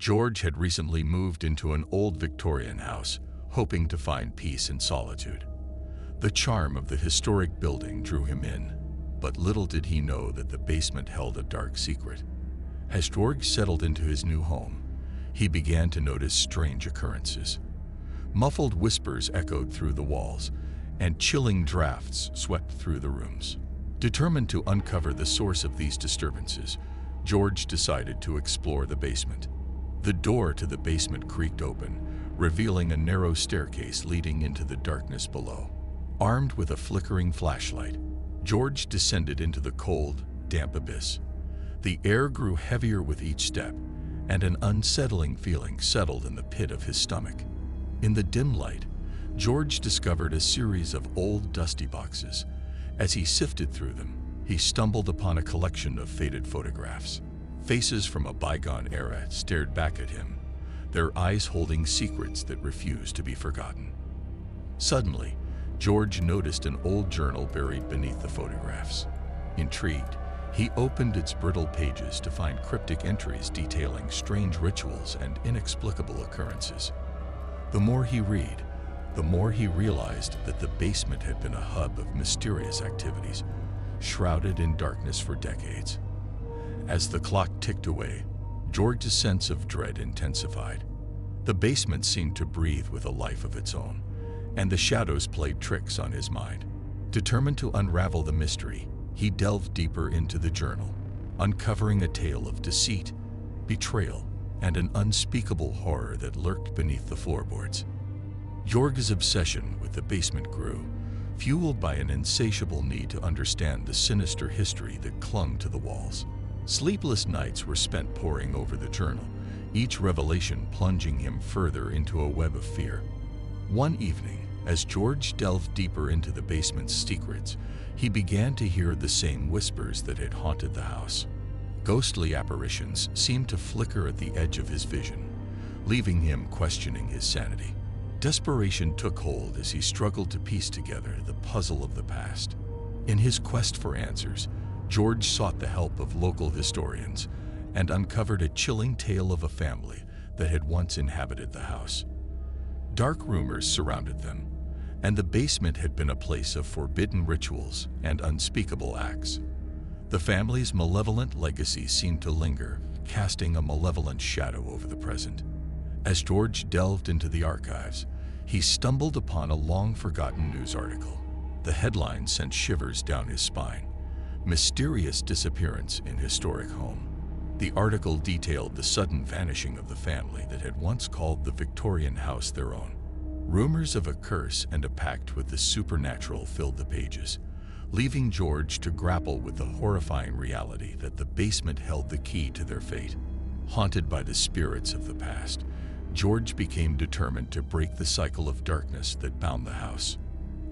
George had recently moved into an old Victorian house, hoping to find peace and solitude. The charm of the historic building drew him in, but little did he know that the basement held a dark secret. As George settled into his new home, he began to notice strange occurrences. Muffled whispers echoed through the walls, and chilling drafts swept through the rooms. Determined to uncover the source of these disturbances, George decided to explore the basement. The door to the basement creaked open, revealing a narrow staircase leading into the darkness below. Armed with a flickering flashlight, George descended into the cold, damp abyss. The air grew heavier with each step, and an unsettling feeling settled in the pit of his stomach. In the dim light, George discovered a series of old, dusty boxes. As he sifted through them, he stumbled upon a collection of faded photographs. Faces from a bygone era stared back at him, their eyes holding secrets that refused to be forgotten. Suddenly, George noticed an old journal buried beneath the photographs. Intrigued, he opened its brittle pages to find cryptic entries detailing strange rituals and inexplicable occurrences. The more he read, the more he realized that the basement had been a hub of mysterious activities, shrouded in darkness for decades. As the clock ticked away, George's sense of dread intensified. The basement seemed to breathe with a life of its own, and the shadows played tricks on his mind. Determined to unravel the mystery, he delved deeper into the journal, uncovering a tale of deceit, betrayal, and an unspeakable horror that lurked beneath the floorboards. George's obsession with the basement grew, fueled by an insatiable need to understand the sinister history that clung to the walls. Sleepless nights were spent poring over the journal, each revelation plunging him further into a web of fear. One evening, as George delved deeper into the basement's secrets, he began to hear the same whispers that had haunted the house. Ghostly apparitions seemed to flicker at the edge of his vision, leaving him questioning his sanity. Desperation took hold as he struggled to piece together the puzzle of the past. In his quest for answers, George sought the help of local historians and uncovered a chilling tale of a family that had once inhabited the house. Dark rumors surrounded them, and the basement had been a place of forbidden rituals and unspeakable acts. The family's malevolent legacy seemed to linger, casting a malevolent shadow over the present. As George delved into the archives, he stumbled upon a long-forgotten news article. The headline sent shivers down his spine. Mysterious disappearance in historic home. The article detailed the sudden vanishing of the family that had once called the Victorian house their own. Rumors of a curse and a pact with the supernatural filled the pages, leaving George to grapple with the horrifying reality that the basement held the key to their fate. Haunted by the spirits of the past, George became determined to break the cycle of darkness that bound the house.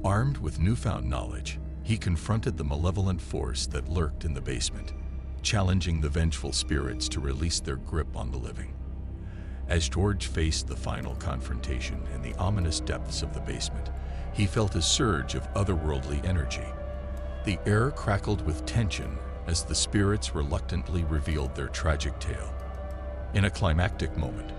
Armed with newfound knowledge, he confronted the malevolent force that lurked in the basement, challenging the vengeful spirits to release their grip on the living. As George faced the final confrontation in the ominous depths of the basement, he felt a surge of otherworldly energy. The air crackled with tension as the spirits reluctantly revealed their tragic tale. In a climactic moment,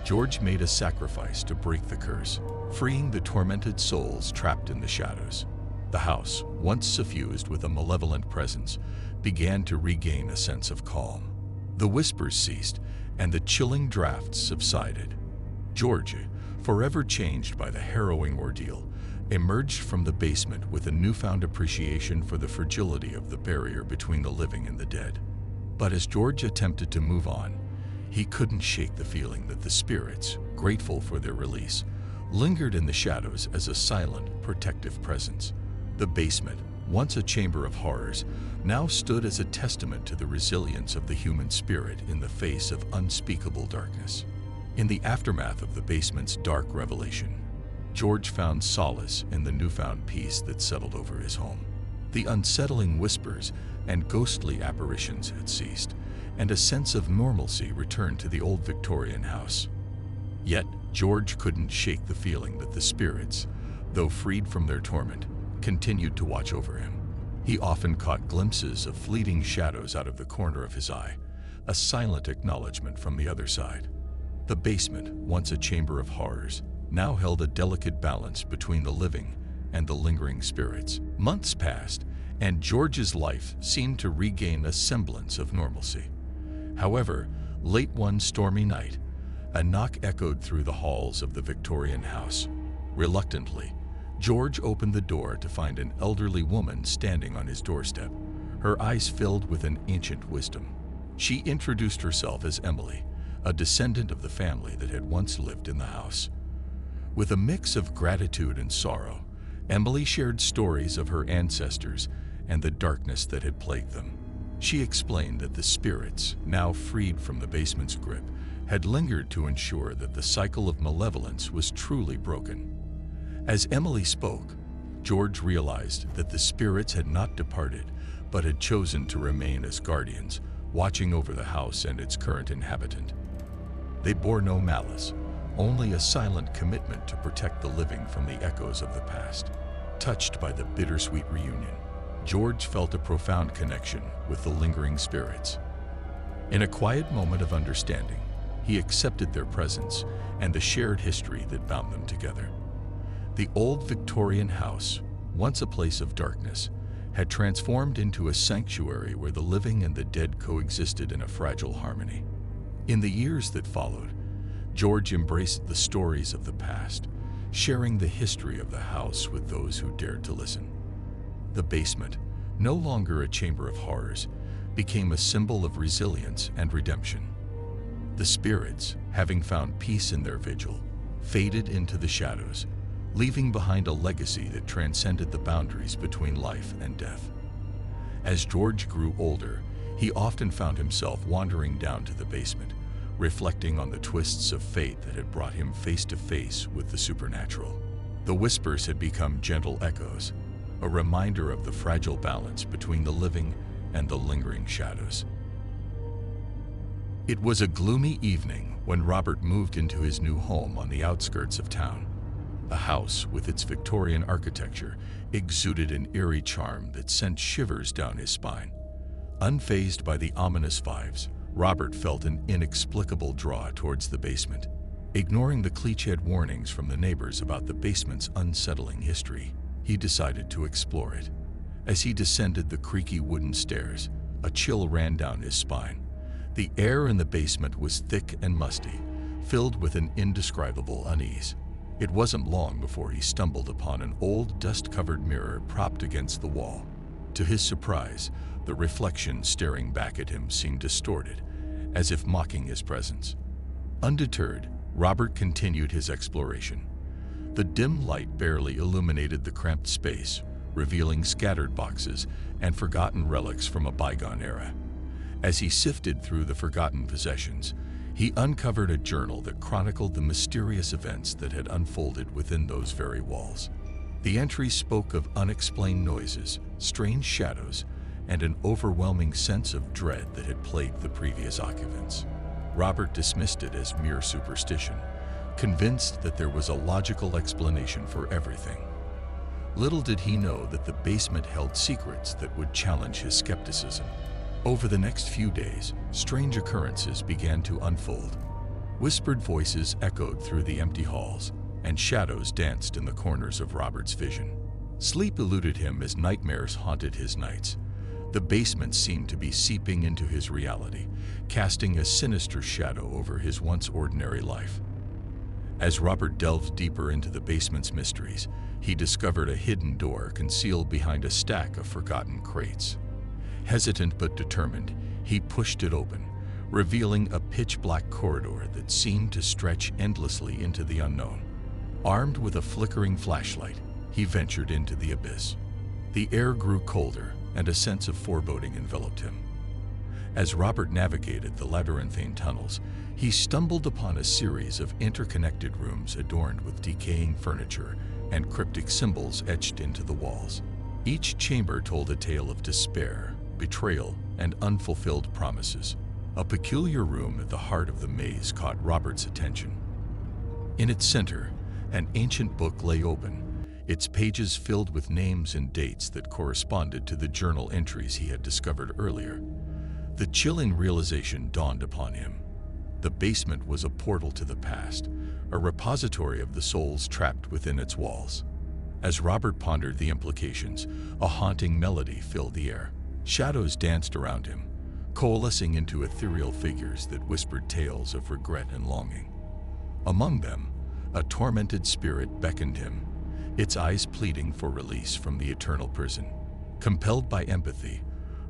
George made a sacrifice to break the curse, freeing the tormented souls trapped in the shadows. The house, once suffused with a malevolent presence, began to regain a sense of calm. The whispers ceased, and the chilling drafts subsided. George, forever changed by the harrowing ordeal, emerged from the basement with a newfound appreciation for the fragility of the barrier between the living and the dead. But as George attempted to move on, he couldn't shake the feeling that the spirits, grateful for their release, lingered in the shadows as a silent, protective presence. The basement, once a chamber of horrors, now stood as a testament to the resilience of the human spirit in the face of unspeakable darkness. In the aftermath of the basement's dark revelation, George found solace in the newfound peace that settled over his home. The unsettling whispers and ghostly apparitions had ceased, and a sense of normalcy returned to the old Victorian house. Yet, George couldn't shake the feeling that the spirits, though freed from their torment, continued to watch over him. He often caught glimpses of fleeting shadows out of the corner of his eye, a silent acknowledgement from the other side. The basement, once a chamber of horrors, now held a delicate balance between the living and the lingering spirits. Months passed, and George's life seemed to regain a semblance of normalcy. However, late one stormy night, a knock echoed through the halls of the Victorian house. Reluctantly, George opened the door to find an elderly woman standing on his doorstep, her eyes filled with an ancient wisdom. She introduced herself as Emily, a descendant of the family that had once lived in the house. With a mix of gratitude and sorrow, Emily shared stories of her ancestors and the darkness that had plagued them. She explained that the spirits, now freed from the basement's grip, had lingered to ensure that the cycle of malevolence was truly broken. As Emily spoke, George realized that the spirits had not departed, but had chosen to remain as guardians, watching over the house and its current inhabitant. They bore no malice, only a silent commitment to protect the living from the echoes of the past. Touched by the bittersweet reunion, George felt a profound connection with the lingering spirits. In a quiet moment of understanding, he accepted their presence and the shared history that bound them together. The old Victorian house, once a place of darkness, had transformed into a sanctuary where the living and the dead coexisted in a fragile harmony. In the years that followed, George embraced the stories of the past, sharing the history of the house with those who dared to listen. The basement, no longer a chamber of horrors, became a symbol of resilience and redemption. The spirits, having found peace in their vigil, faded into the shadows, leaving behind a legacy that transcended the boundaries between life and death. As George grew older, he often found himself wandering down to the basement, reflecting on the twists of fate that had brought him face to face with the supernatural. The whispers had become gentle echoes, a reminder of the fragile balance between the living and the lingering shadows. It was a gloomy evening when Robert moved into his new home on the outskirts of town. The house, with its Victorian architecture, exuded an eerie charm that sent shivers down his spine. Unfazed by the ominous vibes, Robert felt an inexplicable draw towards the basement. Ignoring the cliched warnings from the neighbors about the basement's unsettling history, he decided to explore it. As he descended the creaky wooden stairs, a chill ran down his spine. The air in the basement was thick and musty, filled with an indescribable unease. It wasn't long before he stumbled upon an old, dust-covered mirror propped against the wall. To his surprise, the reflection staring back at him seemed distorted, as if mocking his presence. Undeterred, Robert continued his exploration. The dim light barely illuminated the cramped space, revealing scattered boxes and forgotten relics from a bygone era. As he sifted through the forgotten possessions, he uncovered a journal that chronicled the mysterious events that had unfolded within those very walls. The entries spoke of unexplained noises, strange shadows, and an overwhelming sense of dread that had plagued the previous occupants. Robert dismissed it as mere superstition, convinced that there was a logical explanation for everything. Little did he know that the basement held secrets that would challenge his skepticism. Over the next few days, strange occurrences began to unfold. Whispered voices echoed through the empty halls, and shadows danced in the corners of Robert's vision. Sleep eluded him as nightmares haunted his nights. The basement seemed to be seeping into his reality, casting a sinister shadow over his once ordinary life. As Robert delved deeper into the basement's mysteries, he discovered a hidden door concealed behind a stack of forgotten crates. Hesitant but determined, he pushed it open, revealing a pitch-black corridor that seemed to stretch endlessly into the unknown. Armed with a flickering flashlight, he ventured into the abyss. The air grew colder, and a sense of foreboding enveloped him. As Robert navigated the labyrinthine tunnels, he stumbled upon a series of interconnected rooms adorned with decaying furniture and cryptic symbols etched into the walls. Each chamber told a tale of despair, betrayal, and unfulfilled promises. A peculiar room at the heart of the maze caught Robert's attention. In its center, an ancient book lay open, its pages filled with names and dates that corresponded to the journal entries he had discovered earlier. The chilling realization dawned upon him. The basement was a portal to the past, a repository of the souls trapped within its walls. As Robert pondered the implications, a haunting melody filled the air. Shadows danced around him, coalescing into ethereal figures that whispered tales of regret and longing. Among them, a tormented spirit beckoned him, its eyes pleading for release from the eternal prison. Compelled by empathy,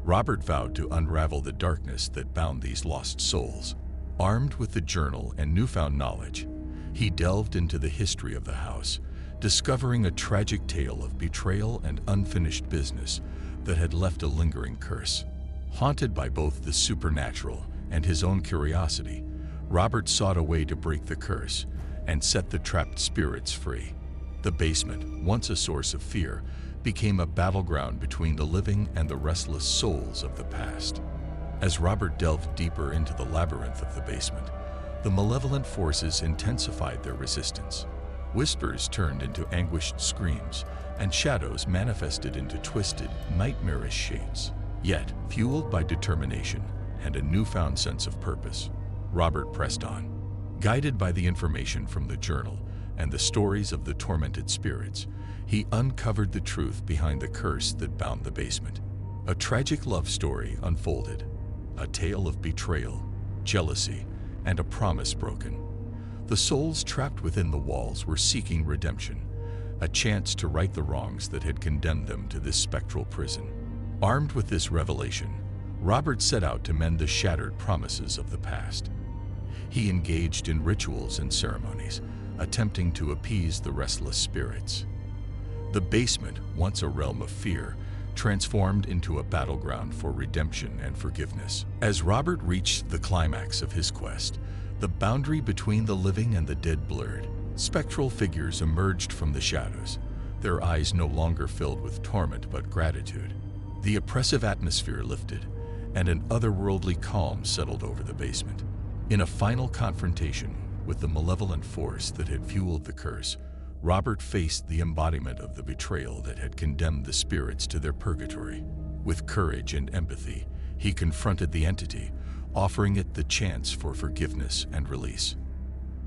Robert vowed to unravel the darkness that bound these lost souls. Armed with the journal and newfound knowledge, he delved into the history of the house, discovering a tragic tale of betrayal and unfinished business that had left a lingering curse. Haunted by both the supernatural and his own curiosity, Robert sought a way to break the curse and set the trapped spirits free. The basement, once a source of fear, became a battleground between the living and the restless souls of the past. As Robert delved deeper into the labyrinth of the basement, the malevolent forces intensified their resistance. Whispers turned into anguished screams, and shadows manifested into twisted, nightmarish shapes. Yet, fueled by determination and a newfound sense of purpose, Robert pressed on. Guided by the information from the journal and the stories of the tormented spirits, he uncovered the truth behind the curse that bound the basement. A tragic love story unfolded, a tale of betrayal, jealousy, and a promise broken. The souls trapped within the walls were seeking redemption, a chance to right the wrongs that had condemned them to this spectral prison. Armed with this revelation, Robert set out to mend the shattered promises of the past. He engaged in rituals and ceremonies, attempting to appease the restless spirits. The basement, once a realm of fear, transformed into a battleground for redemption and forgiveness. As Robert reached the climax of his quest, the boundary between the living and the dead blurred. Spectral figures emerged from the shadows, their eyes no longer filled with torment but gratitude. The oppressive atmosphere lifted, and an otherworldly calm settled over the basement. In a final confrontation with the malevolent force that had fueled the curse, Robert faced the embodiment of the betrayal that had condemned the spirits to their purgatory. With courage and empathy, he confronted the entity, offering it the chance for forgiveness and release.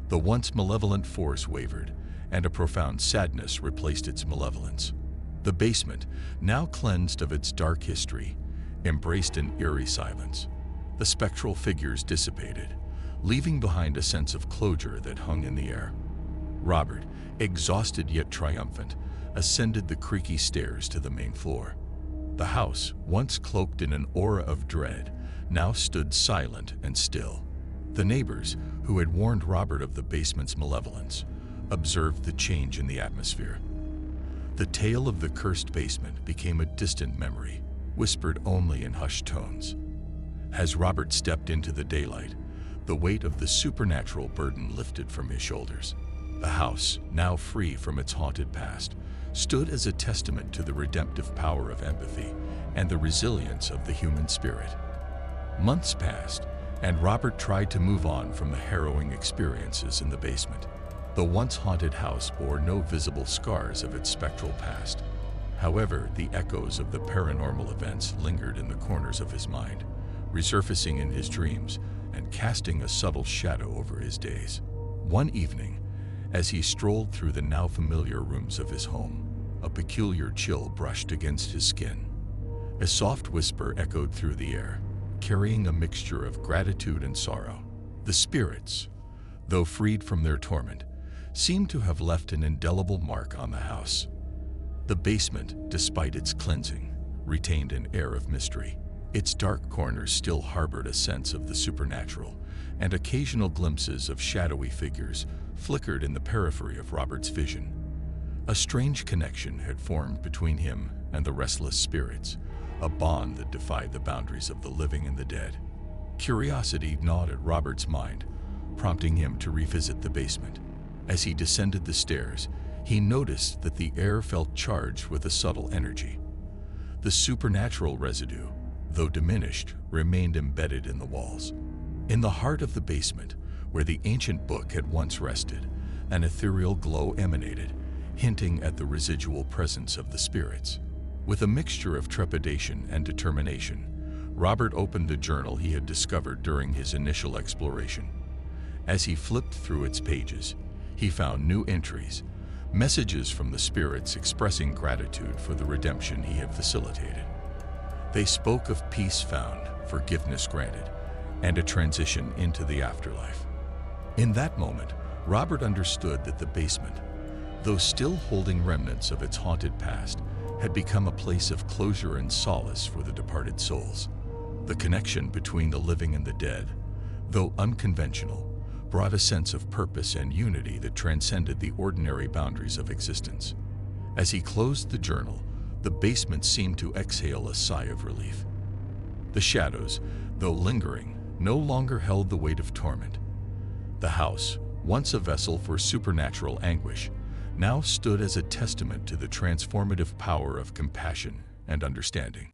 The once malevolent force wavered, and a profound sadness replaced its malevolence. The basement, now cleansed of its dark history, embraced an eerie silence. The spectral figures dissipated, leaving behind a sense of closure that hung in the air. Robert, exhausted yet triumphant, ascended the creaky stairs to the main floor. The house, once cloaked in an aura of dread, now stood silent and still. The neighbors, who had warned Robert of the basement's malevolence, observed the change in the atmosphere. The tale of the cursed basement became a distant memory, whispered only in hushed tones. As Robert stepped into the daylight, the weight of the supernatural burden lifted from his shoulders. The house, now free from its haunted past, stood as a testament to the redemptive power of empathy and the resilience of the human spirit. Months passed, and Robert tried to move on from the harrowing experiences in the basement. The once haunted house bore no visible scars of its spectral past. However, the echoes of the paranormal events lingered in the corners of his mind, resurfacing in his dreams and casting a subtle shadow over his days. One evening, as he strolled through the now familiar rooms of his home, a peculiar chill brushed against his skin. A soft whisper echoed through the air, carrying a mixture of gratitude and sorrow. The spirits, though freed from their torment, seemed to have left an indelible mark on the house. The basement, despite its cleansing, retained an air of mystery. Its dark corners still harbored a sense of the supernatural, and occasional glimpses of shadowy figures flickered in the periphery of Robert's vision. A strange connection had formed between him and the restless spirits, a bond that defied the boundaries of the living and the dead. Curiosity gnawed at Robert's mind, prompting him to revisit the basement. As he descended the stairs, he noticed that the air felt charged with a subtle energy. The supernatural residue, though diminished, remained embedded in the walls. In the heart of the basement, where the ancient book had once rested, an ethereal glow emanated, hinting at the residual presence of the spirits. With a mixture of trepidation and determination, Robert opened the journal he had discovered during his initial exploration. As he flipped through its pages, he found new entries, messages from the spirits expressing gratitude for the redemption he had facilitated. They spoke of peace found, forgiveness granted, and a transition into the afterlife. In that moment, Robert understood that the basement, though still holding remnants of its haunted past, had become a place of closure and solace for the departed souls. The connection between the living and the dead, though unconventional, brought a sense of purpose and unity that transcended the ordinary boundaries of existence. As he closed the journal, the basement seemed to exhale a sigh of relief. The shadows, though lingering, no longer held the weight of torment. The house, once a vessel for supernatural anguish, now stood as a testament to the transformative power of compassion and understanding.